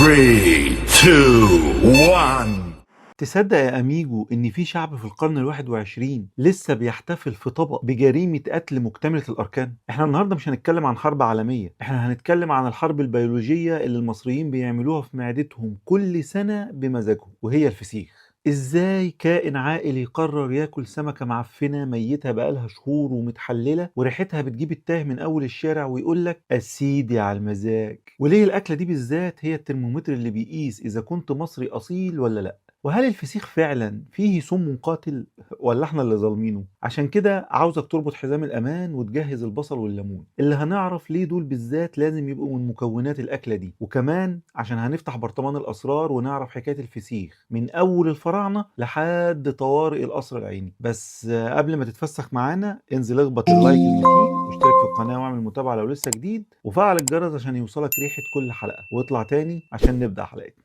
3 2 1. تصدق يا أميجو إن في شعب في القرن ال21 لسه بيحتفل في طبق بجريمة قتل مكتملة الأركان؟ إحنا النهاردة مش هنتكلم عن حرب عالمية، إحنا هنتكلم عن الحرب البيولوجية اللي المصريين بيعملوها في معدتهم كل سنة بمزاجهم، وهي الفسيخ. إزاي كائن عاقل يقرر ياكل سمكة معفنة ميتة بقالها شهور ومتحللة وريحتها بتجيب التاه من أول الشارع ويقولك أسيدي على المزاج؟ وليه الأكلة دي بالذات هي الترمومتر اللي بيقيس إذا كنت مصري أصيل ولا لأ؟ وهل الفسيخ فعلا فيه سم قاتل ولا احنا اللي ظالمينه؟ عشان كده عاوزك تربط حزام الامان وتجهز البصل والليمون اللي هنعرف ليه دول بالذات لازم يبقوا من مكونات الاكله دي، وكمان عشان هنفتح برطمان الاسرار ونعرف حكايه الفسيخ من اول الفراعنه لحد طوارئ القصر العيني. بس قبل ما تتفسخ معانا انزل اخبط اللايك المتين واشترك في القناه واعمل متابعه لو لسه جديد وفعل الجرس عشان يوصلك ريحه كل حلقه، واطلع تاني عشان نبدا حلقتنا.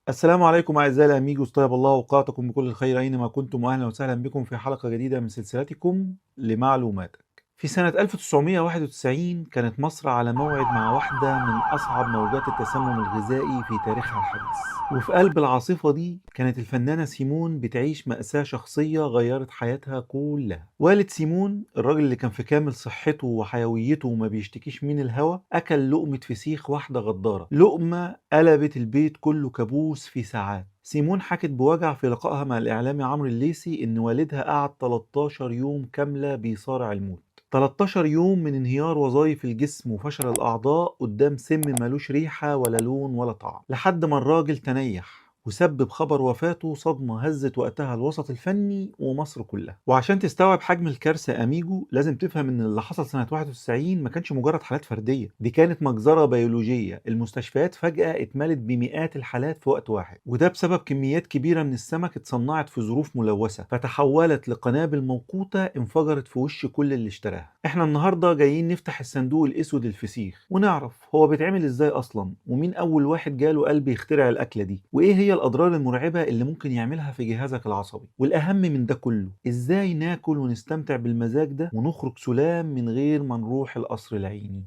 السلام عليكم أعزائي الأميجوس، طيب الله أوقاتكم بكل الخير أينما كنتم، وأهلا وسهلا بكم في حلقة جديدة من سلسلتكم لمعلوماتك. في سنة 1991 كانت مصر على موعد مع واحدة من أصعب موجات التسمم الغذائي في تاريخها الحديث، وفي قلب العاصفة دي كانت الفنانة سيمون بتعيش مأساة شخصية غيرت حياتها كلها. والد سيمون الراجل اللي كان في كامل صحته وحيويته وما بيشتكيش من الهوى أكل لقمة فسيخ واحدة غدارة، لقمة قلبت البيت كله كابوس في ساعات. سيمون حكت بوجع في لقائها مع الإعلامي عمرو الليثي إن والدها قعد 13 يوم كاملة بيصارع الموت، 13 يوم من انهيار وظائف الجسم وفشل الأعضاء قدام سم ملوش ريحة ولا لون ولا طعم، لحد ما الراجل تنيح وسبب خبر وفاته صدمة هزت وقتها الوسط الفني ومصر كلها. وعشان تستوعب حجم الكارثة يا أميجو لازم تفهم إن اللي حصل سنة 91 ما كانش مجرد حالات فردية، دي كانت مجزرة بيولوجية. المستشفيات فجأة اتملت بمئات الحالات في وقت واحد، وده بسبب كميات كبيرة من السمك اتصنعت في ظروف ملوثة فتحولت لقنابل موقوتة انفجرت في وش كل اللي اشتراها. احنا النهاردة جايين نفتح الصندوق الأسود الفسيخ ونعرف هو بيتعمل ازاي أصلا، ومين أول واحد جاله قلب يخترع الأكلة دي، وإيه هي الأضرار المرعبة اللي ممكن يعملها في جهازك العصبي، والأهم من ده كله إزاي ناكل ونستمتع بالمزاج ده ونخرج سلام من غير ما نروح القصر العيني.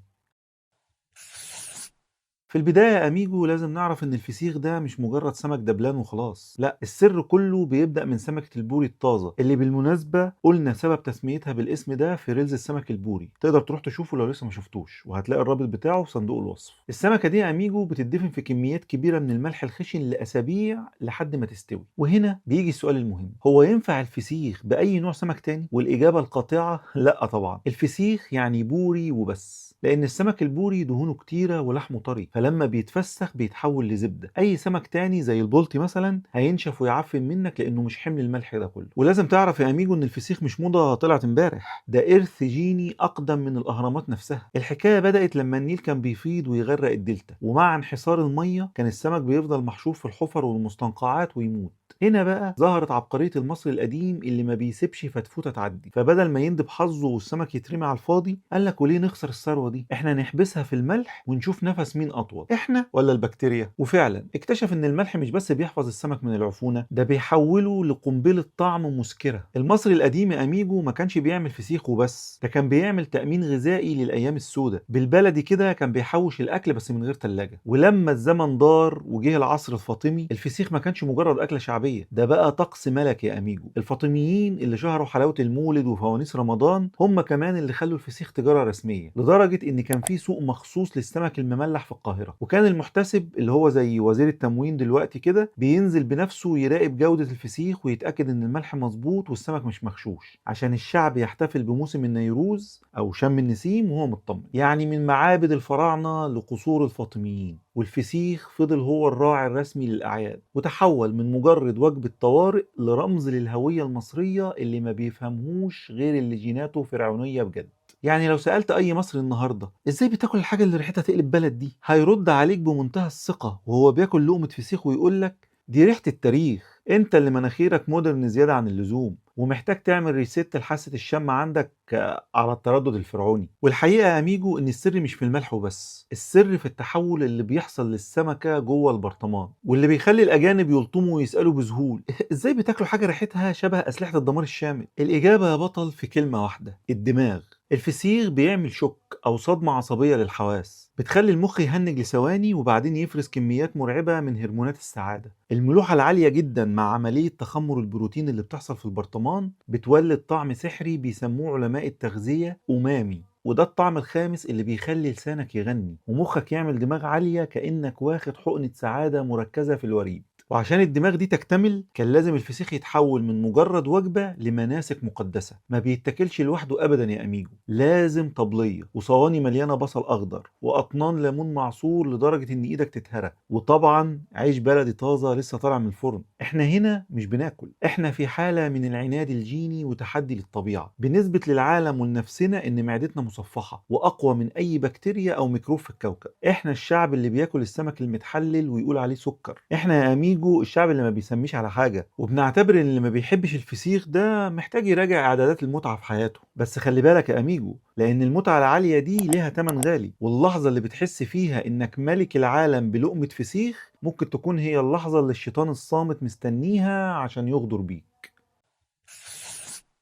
في البداية يا أميجو لازم نعرف إن الفسيخ ده مش مجرد سمك دبلان وخلاص، لا، السر كله بيبدأ من سمكة البوري الطازة اللي بالمناسبة قلنا سبب تسميتها بالاسم ده في ريلز السمك البوري، تقدر تروح تشوفه لو لسه ما شفتوش وهتلاقي الرابط بتاعه في صندوق الوصف. السمكة دي يا أميجو بتدفن في كميات كبيرة من الملح الخشن لأسابيع لحد ما تستوي، وهنا بيجي السؤال المهم، هو ينفع الفسيخ بأي نوع سمك تاني؟ والإجابة القاطعة لا طبعا، الفسيخ يعني بوري وبس، لأن السمك البوري دهونه كتيرة ولحمه طري فلما بيتفسخ بيتحول لزبدة. أي سمك تاني زي البلطي مثلا هينشف ويعفن منك لأنه مش حمل الملح ده كله. ولازم تعرف يا أميجو إن الفسيخ مش موضة طلعت امبارح، ده إرث جيني أقدم من الأهرامات نفسها. الحكاية بدأت لما النيل كان بيفيض ويغرق الدلتا، ومع انحسار المية كان السمك بيفضل محشور في الحفر والمستنقعات ويموت. هنا بقى ظهرت عبقرية المصري القديم اللي ما بيسيبش فتفوتة تعدي، فبدل ما يندب حظه والسمك يترمي على الفاضي قال لك وليه نخسر الثروة دي، احنا نحبسها في الملح ونشوف نفس مين أطول، احنا ولا البكتيريا. وفعلا اكتشف ان الملح مش بس بيحفظ السمك من العفونة، ده بيحوله لقنبلة طعم مسكرة. المصري القديم يا أميجو ما كانش بيعمل فسيخ وبس، ده كان بيعمل تأمين غذائي للأيام السوداء، بالبلدي كده كان بيحوش الأكل بس من غير تلاجة. ولما الزمن دار وجه العصر الفاطمي الفسيخ ما كانش مجرد أكلة شعبية، ده بقى طقس ملكي يا أميجو. الفاطميين اللي شهروا حلاوة المولد وفوانيس رمضان هم كمان اللي خلوا الفسيخ تجارة رسمية، لدرجة إن كان في سوق مخصوص للسمك المملح في القاهرة، وكان المحتسب اللي هو زي وزير التموين دلوقتي كده بينزل بنفسه يراقب جودة الفسيخ ويتأكد إن الملح مظبوط والسمك مش مغشوش، عشان الشعب يحتفل بموسم النيروز أو شم النسيم وهو مطمن. يعني من معابد الفراعنة لقصور الفاطميين، والفسيخ فضل هو الراعي الرسمي للأعياد، وتحول من مجرد وجبة طوارئ لرمز للهوية المصرية اللي ما بيفهمهوش غير اللي جيناته فرعونية بجد. يعني لو سألت أي مصري النهاردة إزاي بتاكل الحاجة اللي ريحتها تقلب بلد دي، هيرد عليك بمنتهى الثقة وهو بياكل لقمة فسيخ ويقولك دي ريحة التاريخ، انت اللي مناخيرك مودرن زيادة عن اللزوم ومحتاج تعمل ريست لحاسة الشم عندك على التردد الفرعوني. والحقيقة يا أميجو إن السر مش في الملح وبس، السر في التحول اللي بيحصل للسمكة جوه البرطمان واللي بيخلي الأجانب يلطموا ويسألوا بذهول إزاي بتاكلوا حاجة ريحتها شبه أسلحة الدمار الشامل؟ الإجابة يا بطل في كلمة واحدة: الدماغ. الفسيخ بيعمل شوك أو صدمة عصبية للحواس بتخلي المخ يهنج لثواني وبعدين يفرز كميات مرعبة من هرمونات السعادة. الملوحة العالية جدا مع عملية تخمر البروتين اللي بتحصل في البرطمان بتولد طعم سحري بيسموه علماء التغذية أمامي، وده الطعم الخامس اللي بيخلي لسانك يغني ومخك يعمل دماغ عالية كأنك واخد حقنة سعادة مركزة في الوريد. وعشان الدماغ دي تكتمل كان لازم الفسيخ يتحول من مجرد وجبة لمناسك مقدسة، ما بيتاكلش لوحده أبدا يا أميجو، لازم طبلية وصواني مليانة بصل أخضر وأطنان ليمون معصور لدرجة إن إيدك تتهرى، وطبعا عيش بلدي طازة لسه طالع من الفرن. إحنا هنا مش بناكل، إحنا في حالة من العناد الجيني وتحدي للطبيعة، بنثبت للعالم ولنفسنا إن معدتنا مصفحة وأقوى من أي بكتيريا أو ميكروب في الكوكب. إحنا الشعب اللي بياكل السمك المتحلل ويقول عليه سكر، إحنا يا أميجو الشعب اللي ما بيسميش على حاجة، وبنعتبر ان اللي ما بيحبش الفسيخ ده محتاج يراجع اعدادات المتعة في حياته. بس خلي بالك يا اميجو، لان المتعة العالية دي ليها تمن غالي، واللحظة اللي بتحس فيها انك ملك العالم بلقمة فسيخ ممكن تكون هي اللحظة اللي الشيطان الصامت مستنيها عشان يغدر بيك.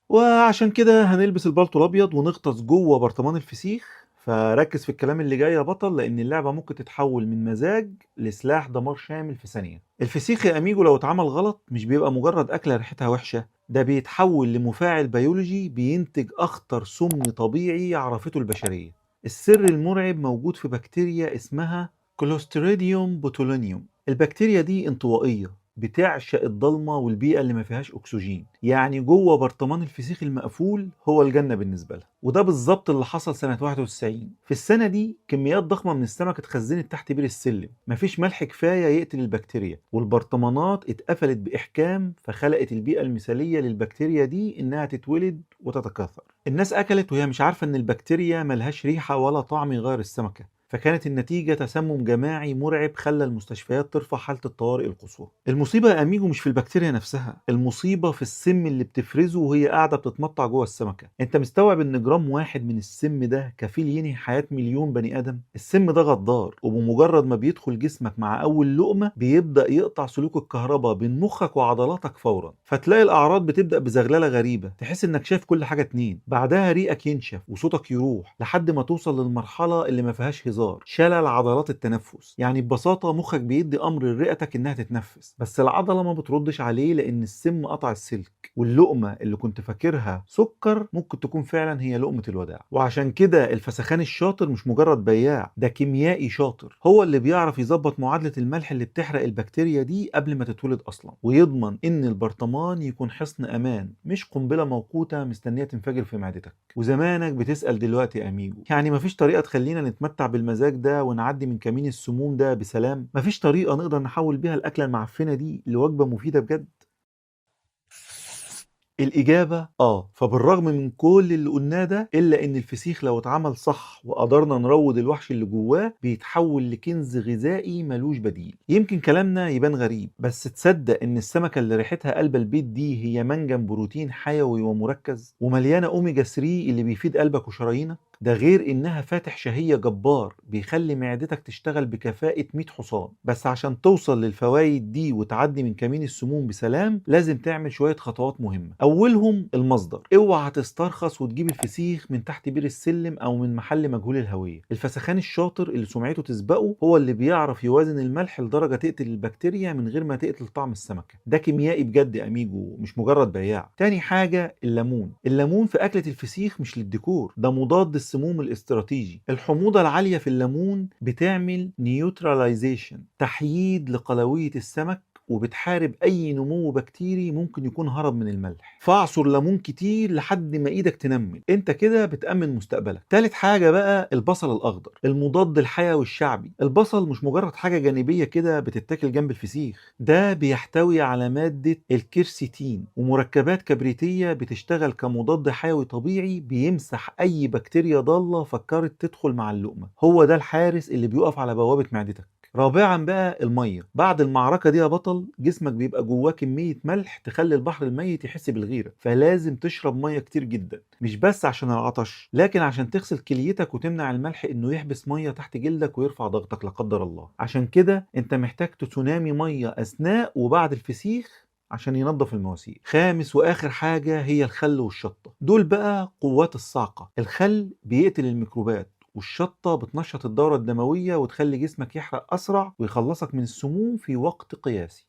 وعشان كده هنلبس البلطو الابيض ونغطس جوه برطمان الفسيخ، فركز في الكلام اللي جاي يا بطل لان اللعبة ممكن تتحول من مزاج لسلاح دمار شامل في ثانية. الفسيخ يا اميجو لو اتعمل غلط مش بيبقى مجرد اكلة ريحتها وحشة، ده بيتحول لمفاعل بيولوجي بينتج اخطر سم طبيعي عرفته البشرية. السر المرعب موجود في بكتيريا اسمها كلوستريديوم بوتولينيوم. البكتيريا دي انطوائية بتعشق الضلمة والبيئة اللي ما فيهاش أكسجين، يعني جوه برطمان الفسيخ المقفول هو الجنة بالنسبة لها. وده بالظبط اللي حصل سنة 91. في السنة دي كميات ضخمة من السمك اتخزنت تحت بير السلم، مفيش ملح كفاية يقتل البكتيريا، والبرطمانات اتقفلت بإحكام فخلقت البيئة المثالية للبكتيريا دي إنها تتولد وتتكاثر. الناس أكلت وهي مش عارفة إن البكتيريا ملهاش ريحة ولا طعم يغير السمكة، فكانت النتيجة تسمم جماعي مرعب خلى المستشفيات ترفع حالة الطوارئ القصوى. المصيبة يا أميجو مش في البكتيريا نفسها، المصيبة في السم اللي بتفرزه وهي قاعدة بتتمطع جوه السمكة. انت مستوعب ان جرام واحد من السم ده كفيل ينهي حياة مليون بني آدم؟ السم ده غدار، وبمجرد ما بيدخل جسمك مع أول لقمة بيبدأ يقطع سلوك الكهرباء بين مخك وعضلاتك فورا، فتلاقي الأعراض بتبدأ بزغللة غريبة، تحس انك شايف كل حاجة اتنين، بعدها ريقك ينشف وصوتك يروح لحد ما توصل للمرحلة اللي ما فيهاش هزار، شلل عضلات التنفس. يعني ببساطة مخك بيدي أمر لرئتك إنها تتنفس، بس العضلة ما بتردش عليه لأن السم قطع السلك، واللقمة اللي كنت فاكرها سكر ممكن تكون فعلا هي لقمة الوداع. وعشان كده الفسخان الشاطر مش مجرد بياع، ده كيميائي شاطر، هو اللي بيعرف يظبط معادلة الملح اللي بتحرق البكتيريا دي قبل ما تتولد أصلا، ويضمن إن البرطمان يكون حصن أمان مش قنبلة موقوتة مستنية تنفجر في معدتك. وزمانك بتسأل دلوقتي يا أميجو، يعني مفيش طريقة تخلينا نتمتع بالمزاج ده ونعدي من كمين السموم ده بسلام؟ مفيش طريقة نقدر نحول بيها الأكلة المعفنة دي لوجبة مفيدة بجد؟ الإجابة فبالرغم من كل اللي قلناه ده إلا إن الفسيخ لو اتعمل صح وقدرنا نروض الوحش اللي جواه بيتحول لكنز غذائي ملوش بديل. يمكن كلامنا يبان غريب، بس تصدق إن السمكة اللي ريحتها قلب البيت دي هي منجم بروتين حيوي ومركز ومليانة أوميجا 3 اللي بيفيد قلبك وشرايينك؟ ده غير إنها فاتح شهية جبار بيخلي معدتك تشتغل بكفاءة 100 حصان. بس عشان توصل للفوائد دي وتعدي من كمين السموم بسلام لازم تعمل شوية خطوات مهمة. أولهم المصدر، اوعى تسترخص وتجيب الفسيخ من تحت بير السلم أو من محل مجهول الهوية. الفسخان الشاطر اللي سمعته تسبقه هو اللي بيعرف يوازن الملح لدرجة تقتل البكتيريا من غير ما تقتل طعم السمكة. ده كيميائي بجد يا أميجو، مش مجرد بياع. تاني حاجة الليمون. الليمون في أكلة الفسيخ مش للديكور، ده مضاد السموم الاستراتيجي. الحموضة العالية في الليمون بتعمل نيوتراليزيشن، تحييد لقلوية السمك، وبتحارب اي نمو بكتيري ممكن يكون هرب من الملح. فاعصر ليمون كتير لحد ما ايدك تنمل، انت كده بتأمن مستقبلك. تالت حاجة بقى البصل الاخضر، المضاد الحيوي الشعبي. البصل مش مجرد حاجة جانبية كده بتتاكل جنب الفسيخ، ده بيحتوي على مادة الكيرسيتين ومركبات كبريتية بتشتغل كمضاد حيوي طبيعي بيمسح اي بكتيريا ضالة فكرت تدخل مع اللقمة. هو ده الحارس اللي بيقف على بوابة معدتك. رابعا بقى الميه، بعد المعركه دي يا بطل جسمك بيبقى جواه كميه ملح تخلي البحر الميت يحس بالغيره، فلازم تشرب ميه كتير جدا، مش بس عشان العطش لكن عشان تغسل كليتك وتمنع الملح انه يحبس ميه تحت جلدك ويرفع ضغطك لا قدر الله. عشان كده انت محتاج تسونامي ميه اثناء وبعد الفسيخ عشان ينظف المواسير. خامس واخر حاجه هي الخل والشطه، دول بقى قوات الصاعقه. الخل بيقتل الميكروبات، والشطة بتنشط الدورة الدموية وتخلي جسمك يحرق أسرع ويخلصك من السموم في وقت قياسي.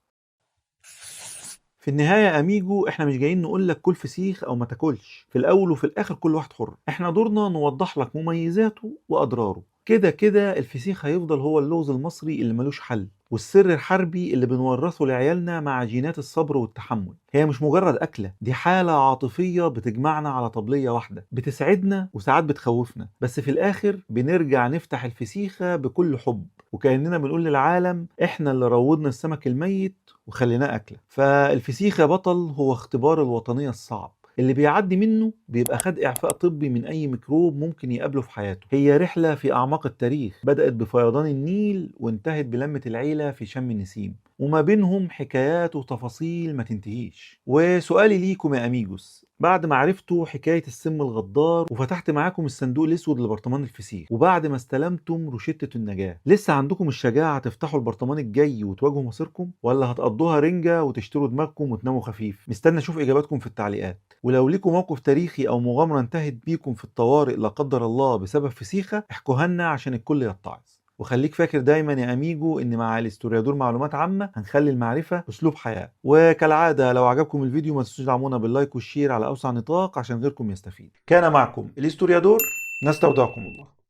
في النهاية يا أميجو إحنا مش جايين نقول لك كل فسيخ أو ما تاكلش، في الأول وفي الآخر كل واحد حر، إحنا دورنا نوضح لك مميزاته وأضراره. كده كده الفسيخ هيفضل هو اللوز المصري اللي ملوش حل، والسر الحربي اللي بنورثه لعيالنا مع جينات الصبر والتحمل. هي مش مجرد أكلة، دي حالة عاطفية بتجمعنا على طبلية واحدة، بتسعدنا وساعات بتخوفنا، بس في الآخر بنرجع نفتح الفسيخة بكل حب، وكأننا بنقول للعالم إحنا اللي روضنا السمك الميت وخليناه أكلة. فالفسيخ يا بطل هو اختبار الوطنية الصعب، اللي بيعدي منه بيبقى خد إعفاء طبي من أي ميكروب ممكن يقابله في حياته. هي رحلة في أعماق التاريخ بدأت بفيضان النيل وانتهت بلمة العيلة في شم النسيم، وما بينهم حكايات وتفاصيل ما تنتهيش. وسؤالي ليكم يا أميجوس، بعد ما عرفتوا حكاية السم الغدار وفتحت معاكم الصندوق الأسود لبرطمان الفسيخ، وبعد ما استلمتم روشتة النجاة، لسه عندكم الشجاعة تفتحوا البرطمان الجاي وتواجهوا مصيركم، ولا هتقضوها رنجة وتشتروا دماغكم وتناموا خفيف؟ مستني أشوف إجاباتكم في التعليقات. ولو ليكم موقف تاريخي أو مغامرة انتهت بيكم في الطوارئ لا قدر الله بسبب فسيخة، احكوها لنا عشان الكل يتعظ. وخليك فاكر دايما يا اميجو ان مع الاستوريادور معلومات عامه هنخلي المعرفه اسلوب حياه. وكالعاده لو عجبكم الفيديو ما تنسوش تدعمونا باللايك والشير على اوسع نطاق عشان غيركم يستفيد. كان معكم الاستوريادور، نستودعكم الله.